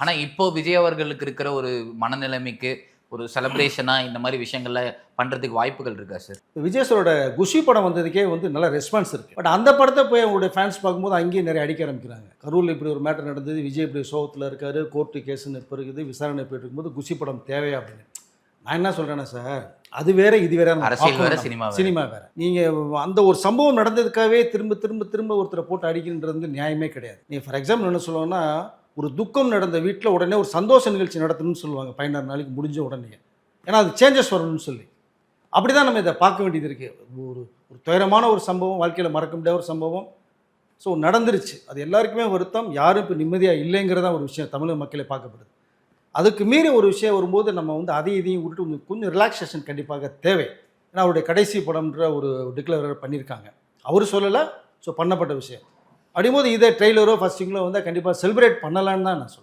ஆனா இப்போ விஜய் அவர்களுக்கு இருக்கிற ஒரு மனநிலைமைக்கு ஒரு செலிப்ரேஷனா இந்த மாதிரி விஷயங்கள்ல பண்றதுக்கு வாய்ப்புகள் இருக்கா சார்? விஜய் சாரோட குஷி படம் வந்ததுக்கே வந்து நல்ல ரெஸ்பான்ஸ் இருக்குது. பட் அந்த படத்தை போய் அவங்களுடைய ஃபேன்ஸ் பார்க்கும்போது அங்கேயும் நிறைய அடிக்க ஆரம்பிக்கிறாங்க. கரூரில் இப்படி ஒரு மேட்டர் நடந்தது, விஜய் இப்படி சோகத்தில் இருக்காரு, கோர்ட்டு கேஸுன்னு இப்போ இருக்குது, விசாரணை போயிட்டு இருக்கும்போது குஷி படம் தேவையா அப்படின்னு. நான் என்ன சொல்கிறேன்னா சார், அது வேற இது வேற, அரசியல் வேற, சினிமா வேற. நீங்கள் அந்த ஒரு சம்பவம் நடந்ததுக்காகவே திரும்ப திரும்ப திரும்ப ஒருத்தரை போட்டு அடிக்கின்றது வந்து நியாயமே கிடையாது. நீங்கள் ஃபார் எக்ஸாம்பிள் என்ன சொல்லுவாங்கன்னா, ஒரு துக்கம் நடந்த வீட்டில் உடனே ஒரு சந்தோஷ நிகழ்ச்சி நடத்தணும்னு சொல்லுவாங்க 16 நாளைக்கு முடிஞ்ச உடனே. ஏன்னா அது சேஞ்சஸ் வரணும்னு சொல்லி. அப்படி தான் நம்ம இதை பார்க்க வேண்டியது இருக்குது. ஒரு ஒரு துயரமான ஒரு சம்பவம், வாழ்க்கையில் மறக்க முடியாத ஒரு சம்பவம். ஸோ நடந்துருச்சு. அது எல்லாருக்குமே வருத்தம். யாரும் இப்போ நிம்மதியாக இல்லைங்கிறதான் ஒரு விஷயம் தமிழக மக்களை பார்க்கப்படுது. அதுக்கு மீறி ஒரு விஷயம் வரும்போது நம்ம வந்து அதையும் இதையும் விட்டு கொஞ்சம் ரிலாக்ஸேஷன் கண்டிப்பாக தேவை. ஏன்னா அவருடைய கடைசி படம்ன்ற ஒரு டிக்ளேர் பண்ணியிருக்காங்க. அவர் சொல்லலை, ஸோ பண்ணப்பட்ட விஷயம். அப்படிங்கும்போது இதை ட்ரெய்லரோ ஃபஸ்ட்டிங்களோ வந்து கண்டிப்பாக செலிப்ரேட் பண்ணலான்னு தான் நான் சொல்லுவேன்.